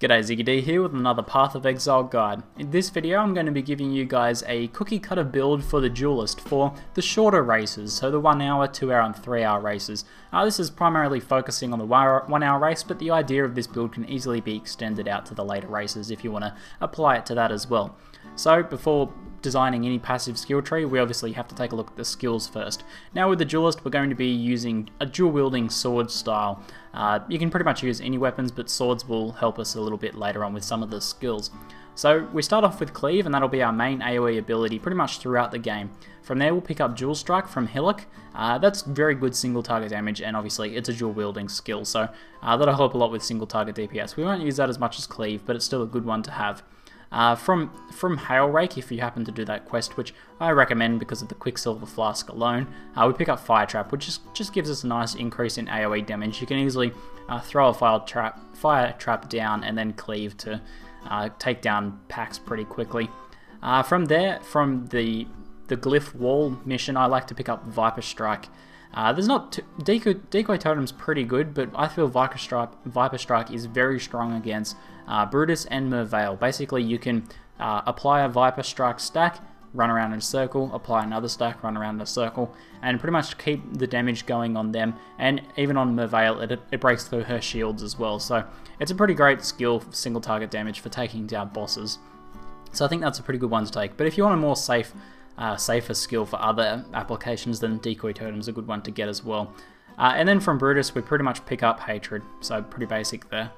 G'day, ZiggyD here with another Path of Exile guide. In this video I'm going to be giving you guys a cookie cutter build for the Duelist for the shorter races, so the 1 hour, 2 hour and 3 hour races. This is primarily focusing on the 1 hour race, but the idea of this build can easily be extended out to the later races if you want to apply it to that as well. So before designing any passive skill tree, we obviously have to take a look at the skills first. Now with the Duelist, we're going to be using a dual wielding sword style. You can pretty much use any weapons, but swords will help us a little bit later on with some of the skills. So we start off with Cleave, and that'll be our main AoE ability pretty much throughout the game. From there we'll pick up Dual Strike from HILLOCK. That's very good single target damage, and obviously it's a dual wielding skill, so that'll help a lot with single target DPS. We won't use that as much as Cleave, but it's still a good one to have. From HAILRAKE, if you happen to do that quest, which I recommend because of the Quicksilver Flask alone, we pick up Fire Trap, which just gives us a nice increase in AoE damage. You can easily throw a fire trap down and then Cleave to take down packs pretty quickly. From there, from the Glyph Wall mission, I like to pick up Viper Strike. There's not decoy totem's pretty good, but I feel Viper Strike is very strong against Brutus and Merveil. Basically, you can apply a Viper Strike stack, run around in a circle, apply another stack, run around in a circle, and pretty much keep the damage going on them. And even on Merveil, it breaks through her shields as well. So it's a pretty great skill for single target damage for taking down bosses. So I think that's a pretty good one to take. But if you want a more safer skill for other applications, then Decoy Totem's a good one to get as well. And then from Brutus, we pretty much pick up Hatred, so pretty basic there.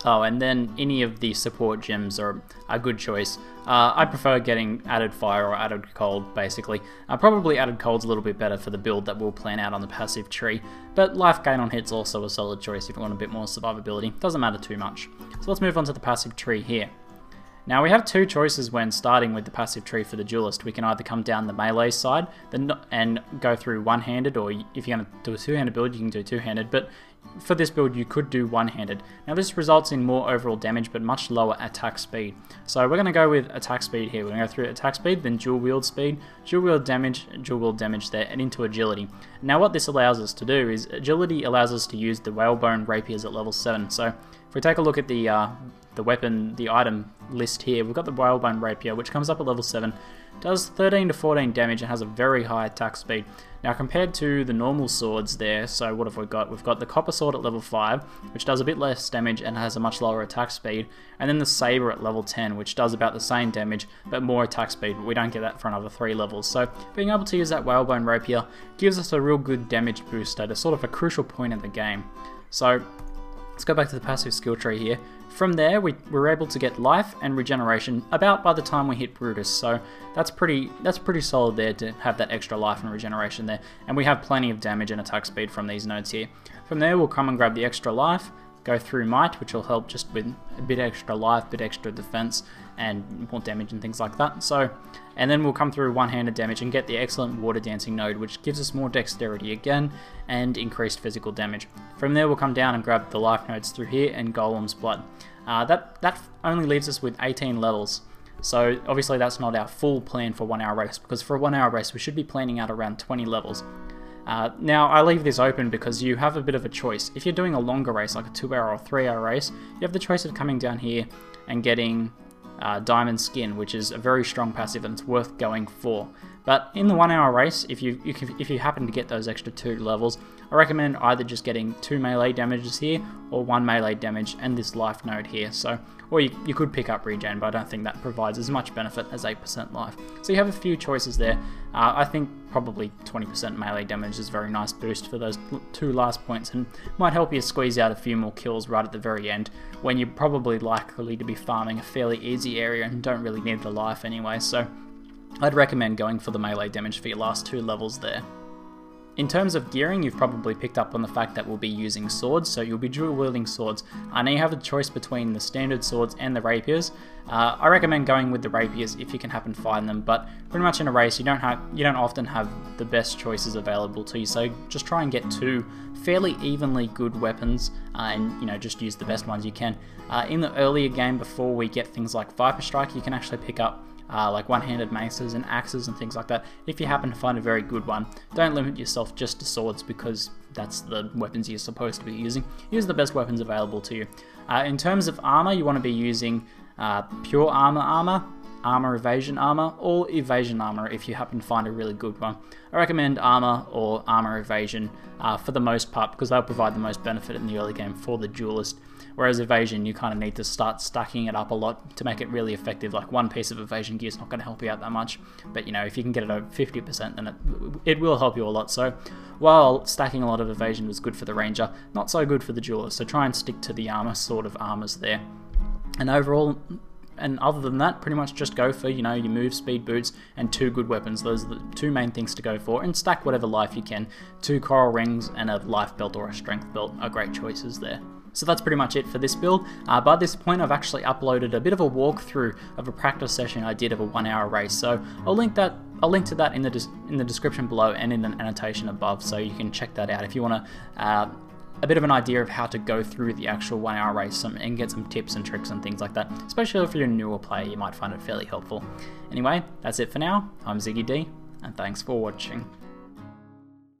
Oh, and then any of the support gems are a good choice. I prefer getting added fire or added cold, basically. Probably added cold's a little bit better for the build that we'll plan out on the passive tree, but life gain on hit's also a solid choice if you want a bit more survivability. Doesn't matter too much. So let's move on to the passive tree here. Now we have two choices when starting with the passive tree for the Duelist. We can either come down the melee side and go through one-handed, or if you're going to do a two-handed build, you can do two-handed, but for this build you could do one-handed. Now this results in more overall damage but much lower attack speed. So we're going to go with attack speed here. We're going to go through attack speed, then dual wield speed, dual wield damage there, and into agility. Now what this allows us to do is, agility allows us to use the whalebone rapiers at level 7. So if we take a look at the item list here, we've got the whalebone rapier, which comes up at level 7, does 13 to 14 damage and has a very high attack speed. Now compared to the normal swords there, so what have we got? We've got the copper sword at level 5, which does a bit less damage and has a much lower attack speed, and then the saber at level 10, which does about the same damage but more attack speed, but we don't get that for another 3 levels. So being able to use that whalebone rapier gives us a real good damage boost at a sort of a crucial point in the game. So let's go back to the passive skill tree here. From there, we're able to get life and regeneration about by the time we hit Brutus, so that's pretty solid there to have that extra life and regeneration there, and we have plenty of damage and attack speed from these nodes here. From there, we'll come and grab the extra life, go through Might, which will help just with a bit extra life, bit extra defense, and more damage and things like that. So, and then we'll come through one-handed damage and get the excellent Water Dancing node, which gives us more dexterity again and increased physical damage. From there, we'll come down and grab the life nodes through here and Golem's Blood. That only leaves us with 18 levels. So obviously that's not our full plan for 1 hour race, because for a 1 hour race we should be planning out around 20 levels. Now I leave this open because you have a bit of a choice. If you're doing a longer race, like a 2 hour or 3 hour race, you have the choice of coming down here and getting Diamond Skin, which is a very strong passive and it's worth going for. But in the 1 hour race, if you happen to get those extra 2 levels, I recommend either just getting 2 melee damages here or 1 melee damage and this life node here. So, or you could pick up regen, but I don't think that provides as much benefit as 8% life. So you have a few choices there. I think probably 20% melee damage is a very nice boost for those 2 last points and might help you squeeze out a few more kills right at the very end when you're probably likely to be farming a fairly easy area and don't really need the life anyway. So I'd recommend going for the melee damage for your last 2 levels there. In terms of gearing, you've probably picked up on the fact that we'll be using swords, so you'll be dual wielding swords. I know you have a choice between the standard swords and the rapiers. I recommend going with the rapiers if you can happen to find them, but pretty much in a race you don't often have the best choices available to you, so just try and get 2 fairly evenly good weapons and just use the best ones you can. In the earlier game, before we get things like Viper Strike, you can actually pick up like one-handed maces and axes and things like that. If you happen to find a very good one, don't limit yourself just to swords because that's the weapons you're supposed to be using. Use the best weapons available to you. In terms of armor, you want to be using pure armor, evasion armor, or evasion armor if you happen to find a really good one. I recommend armor or armor evasion for the most part because they'll provide the most benefit in the early game for the duelist, whereas evasion you kind of need to start stacking it up a lot to make it really effective. Like one piece of evasion gear is not going to help you out that much, but you know, if you can get it over 50% then it will help you a lot. So while stacking a lot of evasion was good for the ranger, not so good for the duelist, so try and stick to the armor sort of armors there. And overall, and other than that, pretty much just go for, you know, your move speed boots and 2 good weapons. Those are the 2 main things to go for, and stack whatever life you can. 2 coral rings and a life belt or a strength belt are great choices there. So that's pretty much it for this build. By this point I've actually uploaded a bit of a walkthrough of a practice session I did of a 1-hour race, so I'll link to that in the description below and in an annotation above, so you can check that out if you want to a bit of an idea of how to go through the actual 1-hour race and get some tips and tricks and things like that. Especially if you're a newer player, you might find it fairly helpful. Anyway, that's it for now. I'm ZiggyD, and thanks for watching.